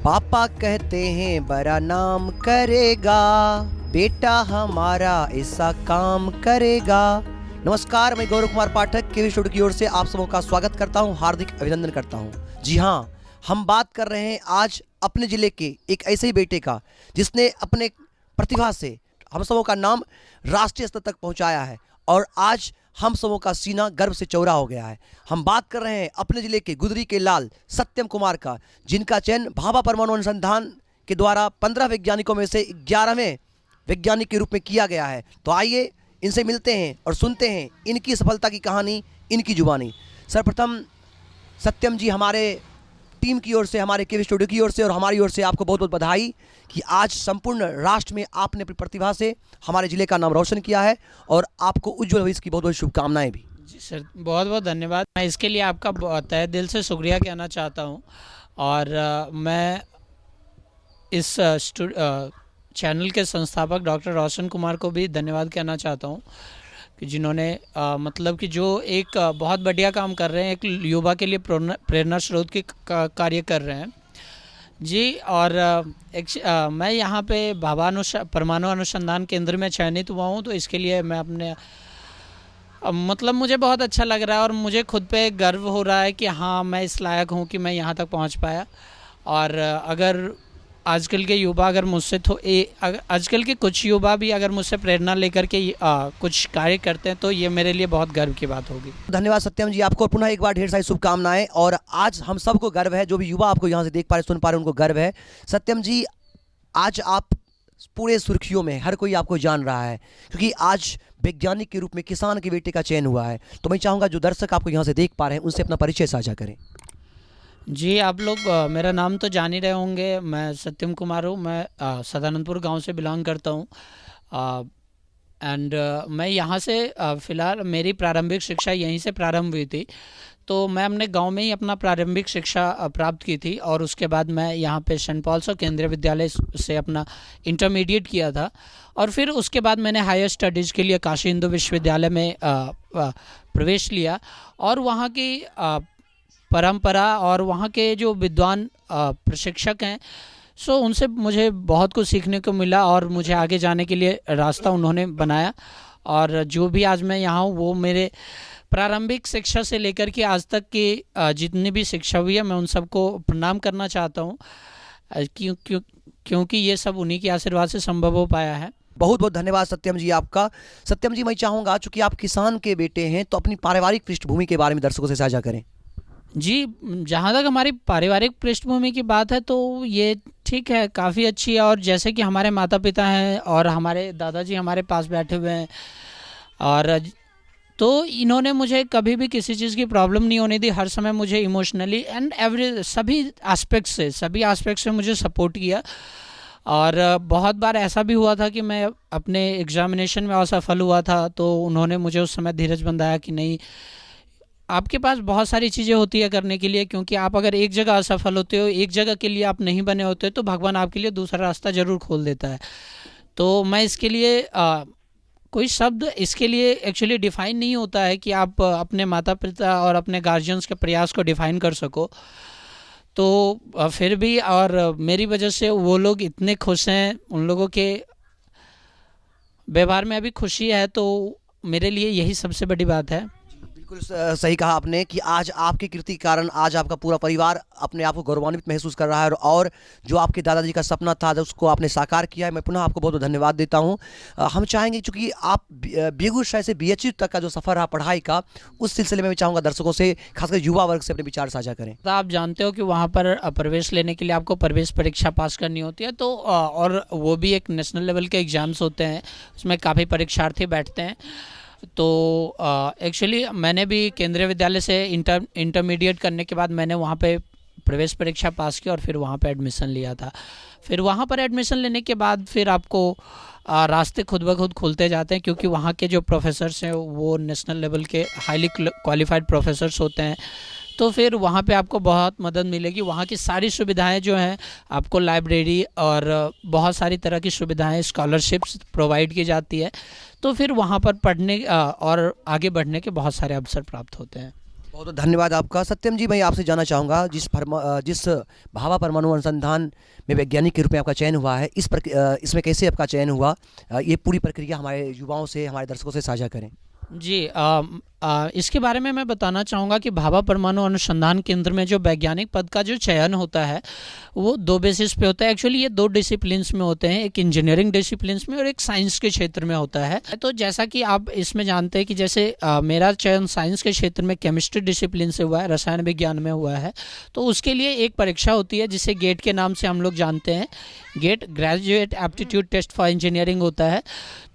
पापा कहते हैं बड़ा नाम करेगा, बेटा हमारा ऐसा काम करेगा। नमस्कार, मैं गौरव कुमार पाठक केवी स्टूडियो की ओर से आप सबों का स्वागत करता हूं, हार्दिक अभिनंदन करता हूं। जी हां, हम बात कर रहे हैं आज अपने ज़िले के एक ऐसे ही बेटे का जिसने अपने प्रतिभा से हम सबों का नाम राष्ट्रीय स्तर तक पहुंचाया है और आज हम सबों का सीना गर्व से चौड़ा हो गया है। हम बात कर रहे हैं अपने ज़िले के गुदरी के लाल सत्यम कुमार का, जिनका चयन भाभा परमाणु अनुसंधान के द्वारा 15 वैज्ञानिकों में से 11वें वैज्ञानिक के रूप में किया गया है। तो आइए इनसे मिलते हैं और सुनते हैं इनकी सफलता की कहानी, इनकी जुबानी। सर्वप्रथम सत्यम जी, हमारे टीम की ओर से, हमारे केवी स्टूडियो की ओर से और हमारी ओर से आपको बहुत बहुत बधाई कि आज संपूर्ण राष्ट्र में आपने अपनी प्रतिभा से हमारे ज़िले का नाम रोशन किया है और आपको उज्जवल भविष्य की बहुत बहुत शुभकामनाएं भी। जी सर, बहुत बहुत धन्यवाद। मैं इसके लिए आपका तहे दिल से शुक्रिया कहना चाहता हूं और मैं इस चैनल के संस्थापक डॉक्टर रोशन कुमार को भी धन्यवाद कहना चाहता हूं कि जिन्होंने मतलब कि जो एक बहुत बढ़िया काम कर रहे हैं, एक युवा के लिए प्रेरणा स्रोत की कार्य कर रहे हैं जी। और मैं यहाँ पे भाभा परमाणु अनुसंधान केंद्र में चयनित हुआ हूँ, तो इसके लिए मैं अपने मतलब मुझे बहुत अच्छा लग रहा है और मुझे खुद पे गर्व हो रहा है कि हाँ, मैं इस लायक हूँ कि मैं यहाँ तक पहुँच पाया। और अगर आजकल के युवा अगर मुझसे आजकल के कुछ युवा भी अगर मुझसे प्रेरणा लेकर के कुछ कार्य करते हैं तो ये मेरे लिए बहुत गर्व की बात होगी। धन्यवाद सत्यम जी, आपको पुनः एक बार ढेर सारी शुभकामनाएं। और आज हम सबको गर्व है, जो भी युवा आपको यहाँ से देख पा रहे, सुन पा रहे, उनको गर्व है। सत्यम जी, आज आप पूरे सुर्खियों में, हर कोई आपको जान रहा है क्योंकि आज वैज्ञानिक के रूप में किसान के बेटे का चयन हुआ है। तो मैं चाहूँगा जो दर्शक आपको यहाँ से देख पा रहे हैं उनसे अपना परिचय साझा करें। जी, आप लोग मेरा नाम तो जान ही रहे होंगे। मैं सत्यम कुमार हूँ। मैं सदानंदपुर गांव से बिलोंग करता हूँ एंड मैं यहाँ से फ़िलहाल मेरी प्रारंभिक शिक्षा यहीं से प्रारंभ हुई थी। तो मैं अपने गांव में ही अपना प्रारंभिक शिक्षा प्राप्त की थी और उसके बाद मैं यहाँ पे सेंट पॉल्स केंद्रीय विद्यालय से अपना इंटरमीडिएट किया था और फिर उसके बाद मैंने हायर स्टडीज़ के लिए काशी हिंदू विश्वविद्यालय में प्रवेश लिया और वहाँ की परंपरा और वहाँ के जो विद्वान प्रशिक्षक हैं, सो उनसे मुझे बहुत कुछ सीखने को मिला और मुझे आगे जाने के लिए रास्ता उन्होंने बनाया। और जो भी आज मैं यहाँ हूँ वो मेरे प्रारंभिक शिक्षा से लेकर के आज तक की जितनी भी शिक्षा हुई है, मैं उन सबको प्रणाम करना चाहता हूँ क्योंकि ये सब उन्हीं के आशीर्वाद से संभव हो पाया है। बहुत बहुत धन्यवाद सत्यम जी आपका। सत्यम जी, मैं चाहूँगा चूँकि आप किसान के बेटे हैं तो अपनी पारिवारिक पृष्ठभूमि के बारे में दर्शकों से साझा करें। जी, जहाँ तक हमारी पारिवारिक पृष्ठभूमि की बात है तो ये ठीक है, काफ़ी अच्छी है। और जैसे कि हमारे माता पिता हैं और हमारे दादाजी हमारे पास बैठे हुए हैं और तो इन्होंने मुझे कभी भी किसी चीज़ की प्रॉब्लम नहीं होने दी। हर समय मुझे इमोशनली एंड सभी एस्पेक्ट से मुझे सपोर्ट किया। और बहुत बार ऐसा भी हुआ था कि मैं अपने एग्जामिनेशन में असफल हुआ था तो उन्होंने मुझे उस समय धीरज बंधाया कि नहीं, आपके पास बहुत सारी चीज़ें होती है करने के लिए, क्योंकि आप अगर एक जगह असफल होते हो, एक जगह के लिए आप नहीं बने होते तो भगवान आपके लिए दूसरा रास्ता ज़रूर खोल देता है। तो मैं इसके लिए कोई शब्द इसके लिए एक्चुअली डिफ़ाइन नहीं होता है कि आप अपने माता पिता और अपने गार्जियंस के प्रयास को डिफ़ाइन कर सको। तो फिर भी और मेरी वजह से वो लोग इतने खुश हैं, उन लोगों के व्यवहार में अभी खुशी है, तो मेरे लिए यही सबसे बड़ी बात है। बिल्कुल सही कहा आपने कि आज आपकी कृति के कारण आज आपका पूरा परिवार अपने आप को गौरवान्वित महसूस कर रहा है और जो आपके दादाजी का सपना था उसको आपने साकार किया है। मैं पुनः आपको बहुत बहुत धन्यवाद देता हूं। हम चाहेंगे चूँकि आप बेगूसराय से BHU तक का जो सफ़र रहा पढ़ाई का, उस सिलसिले में मैं चाहूँगा दर्शकों से, खासकर युवा वर्ग से अपने विचार साझा करें। तो आप जानते हो कि वहाँ पर प्रवेश लेने के लिए आपको प्रवेश परीक्षा पास करनी होती है, तो और वो भी एक नेशनल लेवल के एग्ज़ाम्स होते हैं, उसमें काफ़ी परीक्षार्थी बैठते हैं। तो एक्चुअली मैंने भी केंद्रीय विद्यालय से इंटरमीडिएट करने के बाद मैंने वहाँ पे प्रवेश परीक्षा पास की और फिर वहाँ पे एडमिशन लिया था। फिर वहाँ पर एडमिशन लेने के बाद फिर आपको रास्ते खुद ब खुद खुलते जाते हैं, क्योंकि वहाँ के जो प्रोफेसर्स हैं वो नेशनल लेवल के हाईली क्वालिफाइड प्रोफेसर्स होते हैं। तो फिर वहाँ पे आपको बहुत मदद मिलेगी। वहाँ की सारी सुविधाएं जो हैं, आपको लाइब्रेरी और बहुत सारी तरह की सुविधाएं, स्कॉलरशिप्स प्रोवाइड की जाती है। तो फिर वहाँ पर पढ़ने और आगे बढ़ने के बहुत सारे अवसर प्राप्त होते हैं। बहुत बहुत धन्यवाद आपका। सत्यम जी, मैं आपसे जानना चाहूँगा, जिस भाभा परमाणु अनुसंधान में वैज्ञानिक के रूप में आपका चयन हुआ है, इसमें कैसे आपका चयन हुआ? ये पूरी प्रक्रिया हमारे युवाओं से, हमारे दर्शकों से साझा करें। जी, इसके बारे में मैं बताना चाहूँगा कि भाभा परमाणु अनुसंधान केंद्र में जो वैज्ञानिक पद का जो चयन होता है वो दो बेसिस पे होता है। एक्चुअली ये दो डिसिप्लिन्स में होते हैं, एक इंजीनियरिंग डिसिप्लिन्स में और एक साइंस के क्षेत्र में होता है। तो जैसा कि आप इसमें जानते हैं कि जैसे मेरा चयन साइंस के क्षेत्र में केमिस्ट्री डिसिप्लिन से हुआ है, रसायन विज्ञान में हुआ है। तो उसके लिए एक परीक्षा होती है जिसे गेट के नाम से हम लोग जानते हैं। GATE graduate aptitude test for engineering होता है।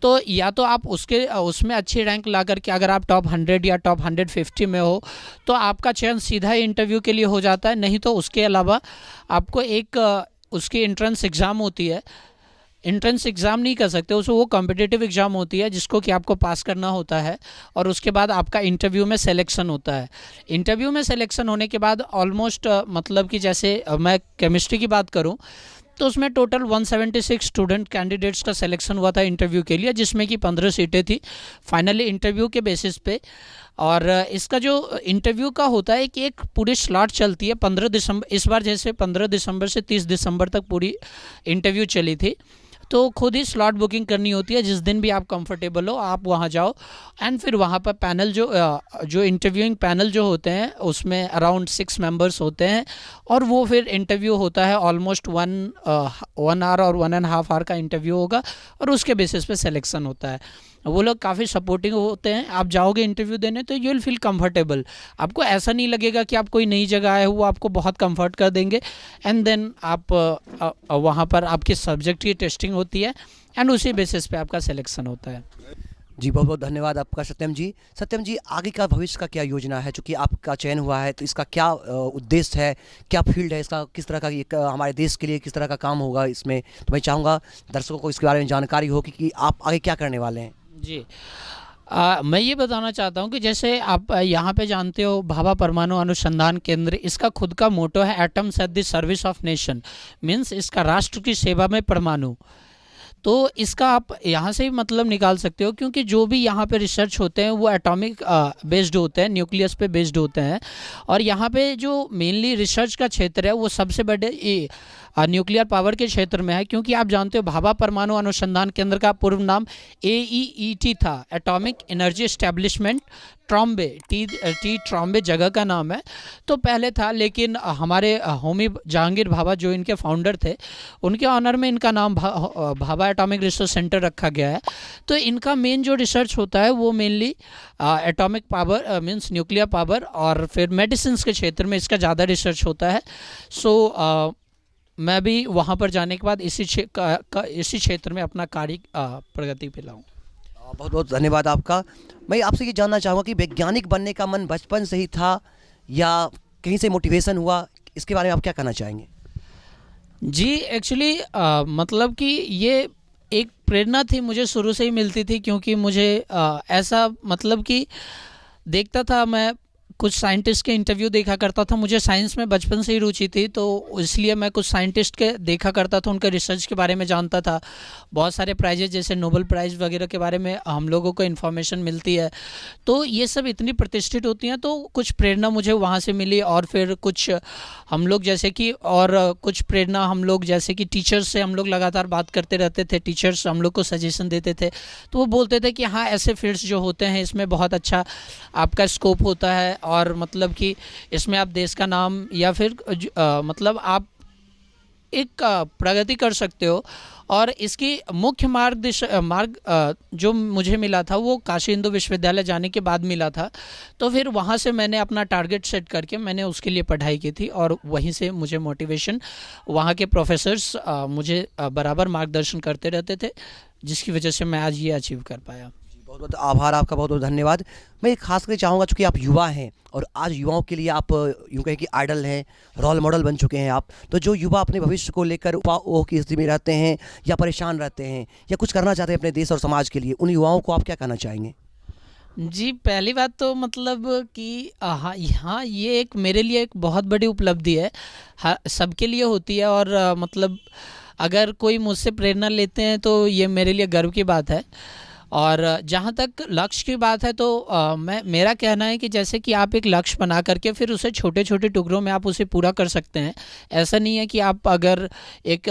तो या तो आप उसमें अच्छी रैंक ला करके अगर आप टॉप 100 या टॉप 150 में हो तो आपका चयन सीधा इंटरव्यू के लिए हो जाता है। नहीं तो उसके अलावा आपको एक उसकी एंट्रेंस एग्ज़ाम होती है। एंट्रेंस एग्ज़ाम नहीं कर सकते उसे, वो कॉम्पिटिटिव एग्ज़ाम होती है जिसको कि आपको पास करना होता है और उसके बाद आपका इंटरव्यू में सिलेक्शन होता है। इंटरव्यू में सिलेक्शन होने के बाद ऑलमोस्ट मतलब कि जैसे मैं केमिस्ट्री की बात करूं तो उसमें टोटल 176 स्टूडेंट कैंडिडेट्स का सिलेक्शन हुआ था इंटरव्यू के लिए, जिसमें कि 15 सीटें थी फाइनली इंटरव्यू के बेसिस पे। और इसका जो इंटरव्यू का होता है कि एक पूरी स्लॉट चलती है 15 दिसंबर, इस बार जैसे 15 दिसंबर से 30 दिसंबर तक पूरी इंटरव्यू चली थी। तो खुद ही स्लॉट बुकिंग करनी होती है, जिस दिन भी आप कंफर्टेबल हो आप वहां जाओ। एंड फिर वहां पर पैनल जो इंटरव्यूइंग पैनल जो होते हैं उसमें अराउंड 6 मेंबर्स होते हैं और वो फिर इंटरव्यू होता है ऑलमोस्ट 1 आवर और 1.5 आवर का इंटरव्यू होगा और उसके बेसिस पे सिलेक्शन होता है। वो लोग काफ़ी सपोर्टिंग होते हैं। आप जाओगे इंटरव्यू देने तो यू विल फील कंफर्टेबल, आपको ऐसा नहीं लगेगा कि आप कोई नई जगह आए हो, वो आपको बहुत कंफर्ट कर देंगे। एंड देन आप वहाँ पर आपके सब्जेक्ट की टेस्टिंग होती है एंड उसी बेसिस पे आपका सिलेक्शन होता है। जी, बहुत बहुत धन्यवाद आपका सत्यम जी। सत्यम जी, आगे का भविष्य का क्या योजना है? चूँकि आपका चयन हुआ है तो इसका क्या उद्देश्य है, क्या फील्ड है इसका, किस तरह का ये हमारे देश के लिए किस तरह का काम होगा इसमें? तो मैं चाहूँगा दर्शकों को इसके बारे में जानकारी हो कि आप आगे क्या करने वाले हैं। जी, मैं ये बताना चाहता हूँ कि जैसे आप यहाँ पे जानते हो भाभा परमाणु अनुसंधान केंद्र, इसका खुद का मोटो है atoms at the service of nation, means इसका राष्ट्र की सेवा में परमाणु। तो इसका आप यहाँ से ही मतलब निकाल सकते हो, क्योंकि जो भी यहाँ पे रिसर्च होते हैं वो एटॉमिक बेस्ड होते हैं, न्यूक्लियस पे बेस्ड होते हैं। और यहाँ पे जो मेनली रिसर्च का क्षेत्र है वो सबसे बड़े न्यूक्लियर पावर के क्षेत्र में है, क्योंकि आप जानते हो भाभा परमाणु अनुसंधान केंद्र का पूर्व नाम AEET था, atomic energy establishment Trombay. T Trombay जगह का नाम है तो पहले था, लेकिन हमारे होमी जहांगीर भाभा जो इनके फाउंडर थे उनके ऑनर में इनका नाम भाभा एटॉमिक रिसर्च सेंटर रखा गया है। तो इनका मेन जो रिसर्च होता है वो mainly atomic power means nuclear power और फिर मेडिसिन के क्षेत्र में इसका ज़्यादा रिसर्च होता है। सो मैं भी वहाँ पर जाने के बाद इसी क्षेत्र में अपना कार्य प्रगति पे लाऊँ। बहुत बहुत धन्यवाद आपका। मैं आपसे ये जानना चाहूँगा कि वैज्ञानिक बनने का मन बचपन से ही था या कहीं से मोटिवेशन हुआ? इसके बारे में आप क्या कहना चाहेंगे? जी, एक्चुअली मतलब कि ये एक प्रेरणा थी, मुझे शुरू से ही मिलती थी, क्योंकि मुझे ऐसा मतलब कि देखता था, मैं कुछ साइंटिस्ट के इंटरव्यू देखा करता था। मुझे साइंस में बचपन से ही रुचि थी तो इसलिए मैं कुछ साइंटिस्ट के देखा करता था, उनके रिसर्च के बारे में जानता था। बहुत सारे प्राइजेज जैसे नोबेल प्राइज़ वगैरह के बारे में हम लोगों को इन्फॉर्मेशन मिलती है, तो ये सब इतनी प्रतिष्ठित होती हैं, तो कुछ प्रेरणा मुझे वहाँ से मिली। और फिर कुछ हम लोग जैसे कि और कुछ प्रेरणा हम लोग जैसे कि टीचर्स से हम लोग लगातार बात करते रहते थे, टीचर्स हम लोग को सजेशन देते थे, तो वो बोलते थे कि हाँ ऐसे फील्ड्स जो होते हैं इसमें बहुत अच्छा आपका स्कोप होता है और मतलब कि इसमें आप देश का नाम या फिर मतलब आप एक प्रगति कर सकते हो। और इसकी मुख्य मार्ग जो मुझे मिला था वो काशी हिंदू विश्वविद्यालय जाने के बाद मिला था। तो फिर वहाँ से मैंने अपना टारगेट सेट करके मैंने उसके लिए पढ़ाई की थी और वहीं से मुझे मोटिवेशन, वहाँ के प्रोफेसर्स मुझे बराबर मार्गदर्शन करते रहते थे, जिसकी वजह से मैं आज ये अचीव कर पाया। बहुत बहुत आभार आपका, बहुत बहुत धन्यवाद। मैं खास करके चाहूँगा, चूँकि आप युवा हैं और आज युवाओं के लिए आप यूँ कहें कि आइडल हैं, रोल मॉडल बन चुके हैं आप, तो जो युवा अपने भविष्य को लेकर उपाओं की स्थिति में रहते हैं या परेशान रहते हैं या कुछ करना चाहते हैं अपने देश और समाज के लिए, उन युवाओं को आप क्या कहना चाहेंगे? जी, पहली बात तो मतलब कि हाँ ये एक मेरे लिए एक बहुत बड़ी उपलब्धि है, हाँ सबके लिए होती है। और मतलब अगर कोई मुझसे प्रेरणा लेते हैं तो ये मेरे लिए गर्व की बात है। और जहाँ तक लक्ष्य की बात है तो मेरा कहना है कि जैसे कि आप एक लक्ष्य बना करके फिर उसे छोटे छोटे टुकड़ों में आप उसे पूरा कर सकते हैं। ऐसा नहीं है कि आप अगर एक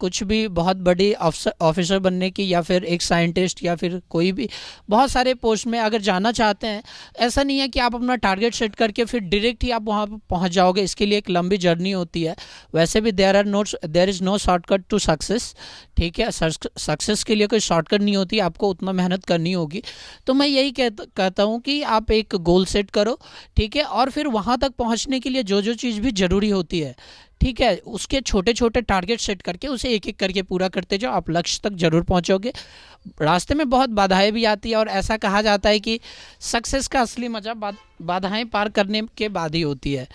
कुछ भी बहुत बड़ी ऑफिसर बनने की या फिर एक साइंटिस्ट या फिर कोई भी बहुत सारे पोस्ट में अगर जाना चाहते हैं, ऐसा नहीं है कि आप अपना टारगेट सेट करके फिर डायरेक्ट ही आप वहाँ पर पहुँच जाओगे। इसके लिए एक लंबी जर्नी होती है। वैसे भी there is no shortcut to success, ठीक है। सक्सेस के लिए कोई शॉर्टकट नहीं होती, आपको उतना मेहनत करनी होगी। तो मैं यही कहता हूँ कि आप एक गोल सेट करो, ठीक है, और फिर वहाँ तक पहुँचने के लिए जो जो चीज़ भी ज़रूरी होती है, ठीक है, उसके छोटे छोटे टारगेट सेट करके उसे एक एक करके पूरा करते जाओ, आप लक्ष्य तक ज़रूर पहुँचोगे। रास्ते में बहुत बाधाएं भी आती है और ऐसा कहा जाता है कि सक्सेस का असली मज़ा बाधाएं पार करने के बाद ही होती है।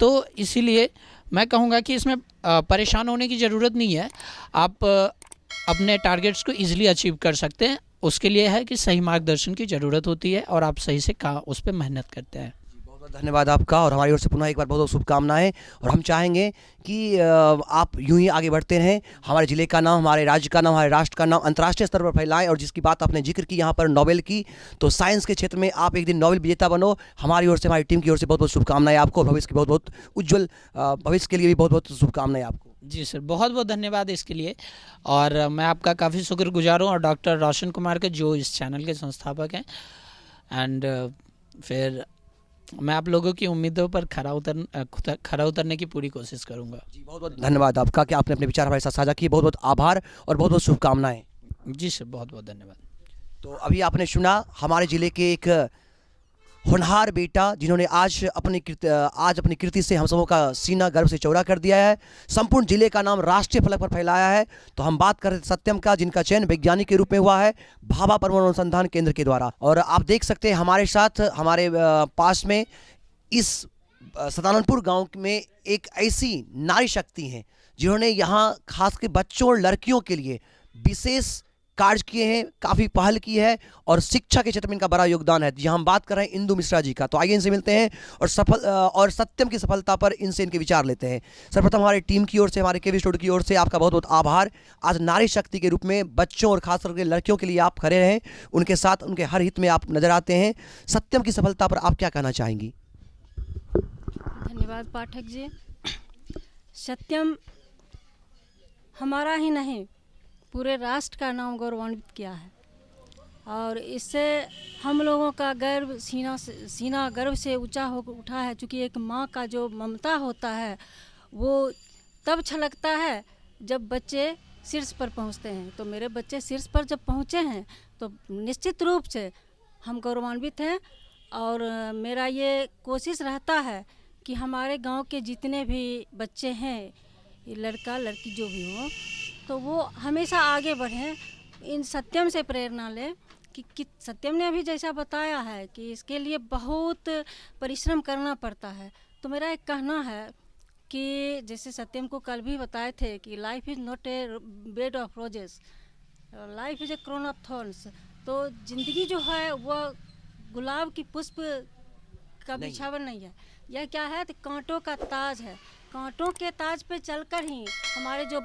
तो इसीलिए मैं कहूँगा कि इसमें परेशान होने की ज़रूरत नहीं है। आप अपने टारगेट्स को ईजिली अचीव कर सकते हैं। उसके लिए है कि सही मार्गदर्शन की ज़रूरत होती है और आप सही से उस पर मेहनत करते हैं। बहुत बहुत धन्यवाद आपका, और हमारी ओर से पुनः एक बार बहुत बहुत शुभकामनाएं। और हम चाहेंगे कि आप यूं ही आगे बढ़ते रहें, हमारे ज़िले का नाम, हमारे राज्य का नाम, हमारे राष्ट्र का नाम अंतर्राष्ट्रीय स्तर पर फैलाएं। और जिसकी बात आपने जिक्र की यहाँ पर नोबेल की, तो साइंस के क्षेत्र में आप एक दिन नोबेल विजेता बनो। हमारी ओर से, हमारी टीम की ओर से बहुत बहुत शुभकामनाएं आपको। भविष्य की बहुत बहुत उज्ज्वल भविष्य के लिए भी बहुत बहुत शुभकामनाएं आपको। जी सर, बहुत बहुत धन्यवाद इसके लिए। और मैं आपका काफ़ी शुक्रगुजार हूँ और डॉक्टर रोशन कुमार के, जो इस चैनल के संस्थापक हैं। एंड फिर मैं आप लोगों की उम्मीदों पर खरा उतरने की पूरी कोशिश करूँगा। जी, बहुत बहुत धन्यवाद आपका कि आपने अपने विचार हमारे साथ साझा किए। बहुत बहुत आभार और बहुत बहुत शुभकामनाएं। जी सर, बहुत बहुत धन्यवाद। तो अभी आपने सुना हमारे ज़िले के एक होनहार बेटा, जिन्होंने आज अपनी कीर्ति से हम सबों का सीना गर्व से चौड़ा कर दिया है, संपूर्ण जिले का नाम राष्ट्रीय फलक पर फैलाया है। तो हम बात कर रहे थे सत्यम का, जिनका चयन वैज्ञानिक के रूप में हुआ है भाभा परमाणु अनुसंधान केंद्र के द्वारा। और आप देख सकते हैं हमारे साथ, हमारे पास में इस सदानंदपुर गांव में एक ऐसी नारी शक्ति हैं जिन्होंने यहाँ खास के बच्चों और लड़कियों के लिए विशेष कार्य किए हैं, काफ़ी पहल की है, और शिक्षा के क्षेत्र में इनका बड़ा योगदान है। यहाँ हम बात कर रहे हैं इंदु मिश्रा जी का। तो आइए इनसे मिलते हैं और सत्यम की सफलता पर इनसे इनके विचार लेते हैं। सर्वप्रथम हमारी टीम की ओर से, हमारे केवी स्टूडियो की ओर से आपका बहुत बहुत आभार। आज नारी शक्ति के रूप में बच्चों और खासकर के लड़कियों के लिए आप खड़े रहें, उनके साथ, उनके हर हित में आप नजर आते हैं। सत्यम की सफलता पर आप क्या कहना चाहेंगी? धन्यवाद पाठक जी। सत्यम हमारा ही नहीं, पूरे राष्ट्र का नाम गौरवान्वित किया है, और इससे हम लोगों का गर्व, सीना गर्व से ऊंचा हो उठा है। चूँकि एक माँ का जो ममता होता है वो तब छलकता है जब बच्चे शीर्ष पर पहुँचते हैं। तो मेरे बच्चे शीर्ष पर जब पहुँचे हैं तो निश्चित रूप से हम गौरवान्वित हैं। और मेरा ये कोशिश रहता है कि हमारे गांव के जितने भी बच्चे हैं, ये लड़का लड़की जो भी हो, तो वो हमेशा आगे बढ़ें, इन सत्यम से प्रेरणा लें। कि सत्यम ने अभी जैसा बताया है कि इसके लिए बहुत परिश्रम करना पड़ता है। तो मेरा एक कहना है कि जैसे सत्यम को कल भी बताए थे कि life is not a bed of roses, life is a crown of thorns. तो ज़िंदगी जो है वह गुलाब की पुष्प का बिछावन नहीं है, यह क्या है तो कांटों का ताज है। कांटों के ताज पे चलकर ही हमारे जो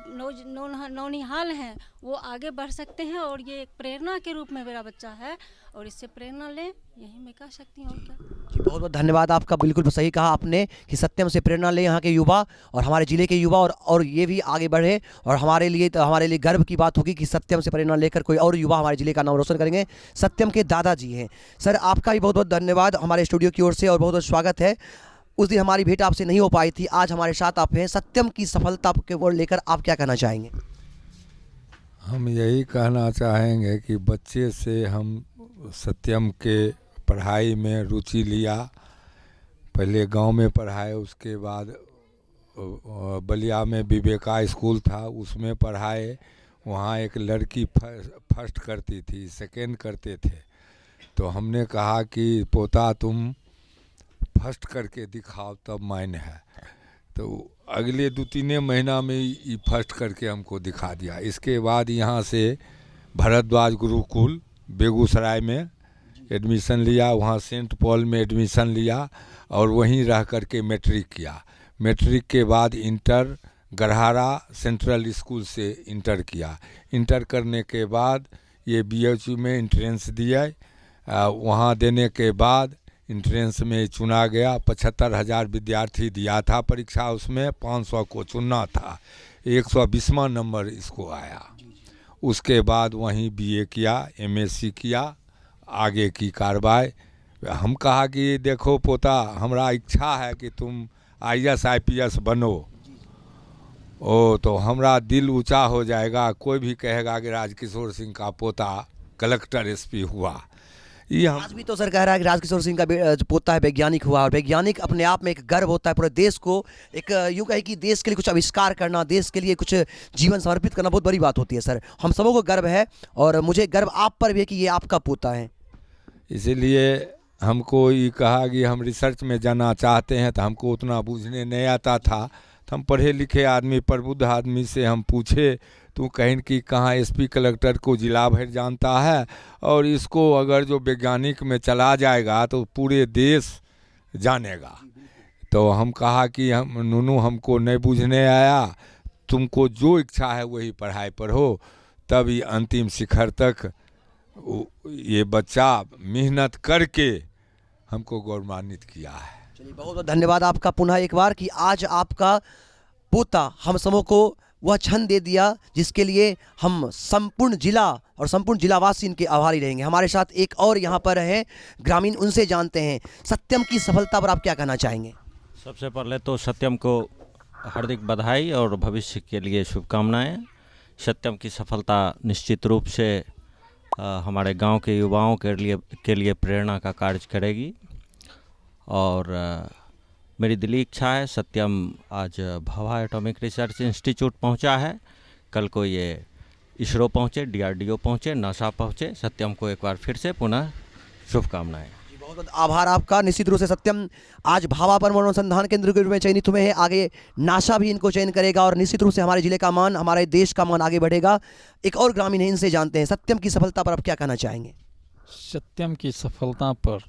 नौनिहाल हैं वो आगे बढ़ सकते हैं। और ये एक प्रेरणा के रूप में मेरा बच्चा है, और इससे प्रेरणा लें, यही मैं कह सकती हूँ। और क्या जी, बहुत बहुत धन्यवाद आपका। बिल्कुल सही कहा आपने कि सत्यम से प्रेरणा ले यहाँ के युवा और हमारे ज़िले के युवा, और ये भी आगे बढ़े। और हमारे लिए गर्व की बात होगी कि सत्यम से प्रेरणा लेकर कोई और युवा हमारे ज़िले का नाम रोशन करेंगे। सत्यम के दादाजी हैं। सर, आपका भी बहुत बहुत धन्यवाद हमारे स्टूडियो की ओर से, और बहुत बहुत स्वागत है। उस दिन हमारी भेंट आपसे नहीं हो पाई थी, आज हमारे साथ आप हैं। सत्यम की सफलता के ओर लेकर आप क्या कहना चाहेंगे? हम यही कहना चाहेंगे कि बच्चे से हम सत्यम के पढ़ाई में रुचि लिया। पहले गांव में पढ़ाए, उसके बाद बलिया में विवेका स्कूल था, उसमें पढ़ाए। वहाँ एक लड़की फर्स्ट करती थी, सेकेंड करते थे। तो हमने कहा कि पोता तुम फर्स्ट करके दिखाओ तब मायने है। तो अगले 2-3 महीना में ये फर्स्ट करके हमको दिखा दिया। इसके बाद यहाँ से भरद्वाज गुरुकुल बेगूसराय में एडमिशन लिया, वहाँ सेंट पॉल में एडमिशन लिया, और वहीं रह करके मैट्रिक किया। मैट्रिक के बाद इंटर गढ़हारा सेंट्रल स्कूल से इंटर किया। इंटर करने के बाद ये BHU में एंट्रेंस दिया। वहाँ देने के बाद एंट्रेंस में चुना गया। 75,000 विद्यार्थी दिया था परीक्षा, उसमें 500 को चुनना था। 120वां नंबर इसको आया। उसके बाद वहीं BA किया, MSc किया, आगे की कार्रवाई। हम कहा कि देखो पोता, हमरा इच्छा है कि तुम IAS IPS बनो। तो हमरा दिल ऊंचा हो जाएगा, कोई भी कहेगा कि राजकिशोर सिंह का पोता कलेक्टर SP हुआ। ये आज भी तो सर कह रहा है कि राजकिशोर सिंह का जो पोता है वैज्ञानिक हुआ, और वैज्ञानिक अपने आप में एक गर्व होता है पूरे देश को। एक यूँ कहे कि देश के लिए कुछ आविष्कार करना, देश के लिए कुछ जीवन समर्पित करना बहुत बड़ी बात होती है सर। हम सबों को गर्व है, और मुझे गर्व आप पर भी है कि ये आपका पोता है। इसीलिए हमको ये कहा कि हम रिसर्च में जाना चाहते हैं, तो हमको उतना बूझने नहीं आता था। तो हम पढ़े लिखे आदमी, प्रबुद्ध आदमी से हम पूछे, तू कहीं कि कहाँ SP कलेक्टर को जिला भर जानता है, और इसको अगर जो वैज्ञानिक में चला जाएगा तो पूरे देश जानेगा। तो हम कहा कि हम नूनू, हमको नहीं बूझने आया, तुमको जो इच्छा है वही पढ़ाई पढ़ो। तब ये अंतिम शिखर तक ये बच्चा मेहनत करके हमको गौरवान्वित किया है। चलिए, बहुत बहुत धन्यवाद आपका पुनः एक बार कि आज आपका पोता हम सबों को वह क्षण दे दिया जिसके लिए हम संपूर्ण जिला और संपूर्ण जिलावासी इनके आभारी रहेंगे। हमारे साथ एक और यहाँ पर है ग्रामीण, उनसे जानते हैं सत्यम की सफलता पर आप क्या कहना चाहेंगे। सबसे पहले तो सत्यम को हार्दिक बधाई और भविष्य के लिए शुभकामनाएं। सत्यम की सफलता निश्चित रूप से हमारे गांव के युवाओं के लिए प्रेरणा का कार्य करेगी। और मेरी दिली इच्छा है, सत्यम आज भभा एटॉमिक रिसर्च इंस्टीट्यूट पहुंचा है, कल को ये ISRO पहुंचे, DRDO पहुंचे, नासा पहुंचे। सत्यम को एक बार फिर से पुनः शुभकामनाएं। बहुत बहुत आभार आपका। निश्चित रूप से सत्यम आज भाभा परमाणु अनुसंधान केंद्र के रूप में चयनित हुए हैं। आगे नासा भी इनको चयन करेगा, और निश्चित रूप से हमारे जिले का मान, हमारे देश का मान आगे बढ़ेगा। एक और ग्रामीण है, इनसे जानते हैं सत्यम की सफलता पर आप क्या कहना चाहेंगे। सत्यम की सफलता पर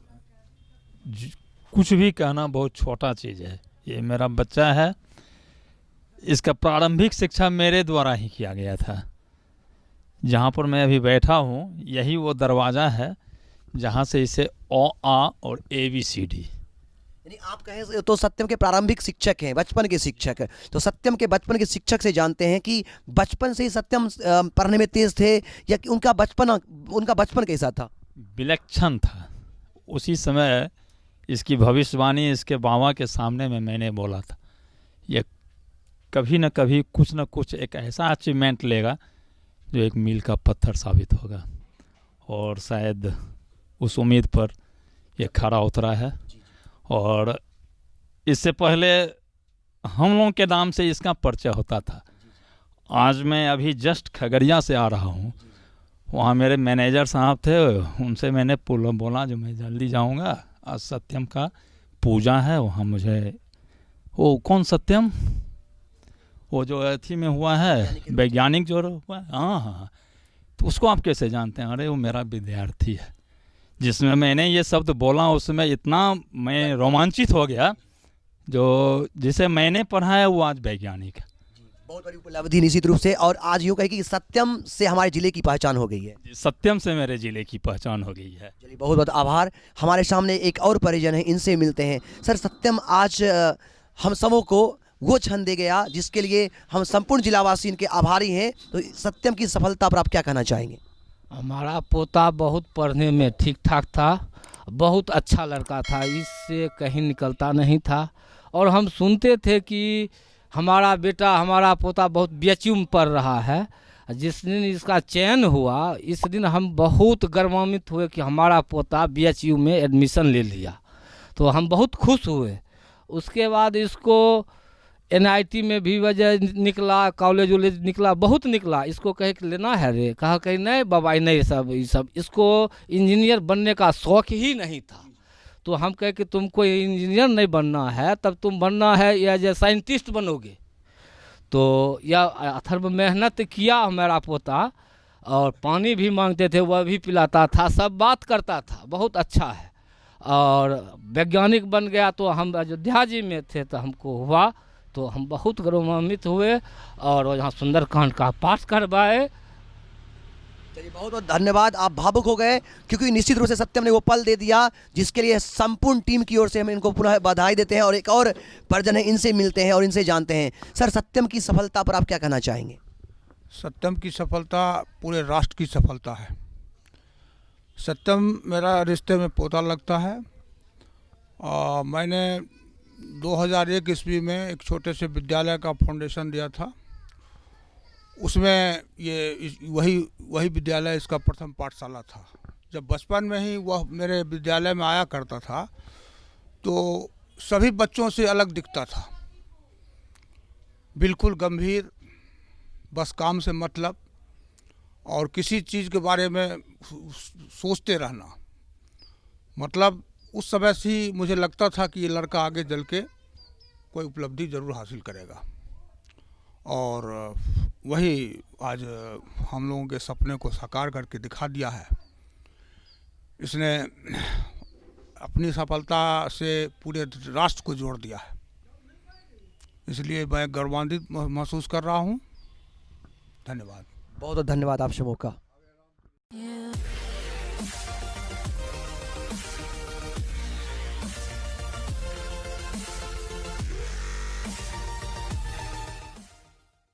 कुछ भी कहना बहुत छोटा चीज़ है। ये मेरा बच्चा है, इसका प्रारंभिक शिक्षा मेरे द्वारा ही किया गया था। जहाँ पर मैं अभी बैठा हूँ, यही वो दरवाज़ा है जहाँ से इसे अ आ और ABCD। यानी आप कहें तो सत्यम के प्रारंभिक शिक्षक हैं, बचपन के शिक्षक। तो सत्यम के बचपन के शिक्षक से जानते हैं कि बचपन से ही सत्यम पढ़ने में तेज थे, या कि उनका बचपन कैसा था। विलक्षण था। उसी समय इसकी भविष्यवाणी इसके बाबा के सामने में मैंने बोला था, ये कभी न कभी कुछ न कुछ एक ऐसा अचीवमेंट लेगा जो एक मील का पत्थर साबित होगा। और शायद उस उम्मीद पर ये खरा उतरा है। और इससे पहले हम लोगों के नाम से इसका परिचय होता था। आज मैं अभी जस्ट खगड़िया से आ रहा हूँ, वहाँ मेरे मैनेजर साहब थे, उनसे मैंने बोला जो मैं जल्दी जाऊँगा, आज सत्यम का पूजा है वहाँ मुझे। वो कौन सत्यम, वो जो अथी में हुआ है, वैज्ञानिक जो हुआ है, हाँ। तो उसको आप कैसे जानते हैं? अरे वो मेरा विद्यार्थी है। जिसमें मैंने ये शब्द बोला उसमें इतना मैं रोमांचित हो गया, जो जिसे मैंने पढ़ा है वो आज वैज्ञानिक है। बहुत बड़ी उपलब्धि निश्चित रूप से। और आज यूँ कहे कि सत्यम से हमारे जिले की पहचान हो गई है। सत्यम से मेरे जिले की पहचान हो गई है। चलिए, बहुत बहुत आभार। हमारे सामने एक और परिजन है, इनसे मिलते हैं। सर, सत्यम आज हम सबों को वो क्षण दे गया जिसके लिए हम संपूर्ण जिलावासी इनके आभारी हैं। तो सत्यम की सफलता पर आप क्या कहना चाहेंगे। हमारा पोता बहुत पढ़ने में ठीक ठाक था, बहुत अच्छा लड़का था, इससे कहीं निकलता नहीं था। और हम सुनते थे कि हमारा बेटा, हमारा पोता बहुत BHU में पढ़ रहा है। जिस दिन इसका चयन हुआ, इस दिन हम बहुत गर्वान्वित हुए कि हमारा पोता BHU में एडमिशन ले लिया। तो हम बहुत खुश हुए। उसके बाद इसको NIT में भी वजह निकला, कॉलेज वॉलेज निकला, बहुत निकला। इसको कहे कि लेना है रे, कहा कहीं नहीं बाबा नहीं, सब इसको इंजीनियर बनने का शौक ही नहीं था। तो हम कहे कि तुमको इंजीनियर नहीं बनना है, तब तुम बनना है एज ए साइंटिस्ट बनोगे। तो यह अथर्व मेहनत किया हमारा पोता, और पानी भी मांगते थे वह भी पिलाता था, सब बात करता था, बहुत अच्छा है। और वैज्ञानिक बन गया। तो हम अयोध्या जी में थे तो हमको हुआ, तो हम बहुत गौरवान्वित हुए और यहाँ सुंदरकांड का पाठ करवाए। चलिए, बहुत बहुत धन्यवाद। आप भावुक हो गए क्योंकि निश्चित रूप से सत्यम ने वो पल दे दिया जिसके लिए संपूर्ण टीम की ओर से हम इनको पुनः बधाई देते हैं और एक और परिजन है, इनसे मिलते हैं और इनसे जानते हैं। सर, सत्यम की सफलता पर आप क्या कहना चाहेंगे? सत्यम की सफलता पूरे राष्ट्र की सफलता है। सत्यम मेरा रिश्ते में पोता लगता है। मैंने 2001 ईस्वी में एक छोटे से विद्यालय का फाउंडेशन दिया था। उसमें वही विद्यालय इसका प्रथम पाठशाला था। जब बचपन में ही वह मेरे विद्यालय में आया करता था तो सभी बच्चों से अलग दिखता था, बिल्कुल गंभीर, बस काम से मतलब और किसी चीज़ के बारे में सोचते रहना। मतलब उस समय से ही मुझे लगता था कि ये लड़का आगे चल के कोई उपलब्धि ज़रूर हासिल करेगा और वही आज हम लोगों के सपने को साकार करके दिखा दिया है। इसने अपनी सफलता से पूरे राष्ट्र को जोड़ दिया है, इसलिए मैं गौरवान्वित महसूस कर रहा हूँ। धन्यवाद। बहुत बहुत धन्यवाद आप सबों का।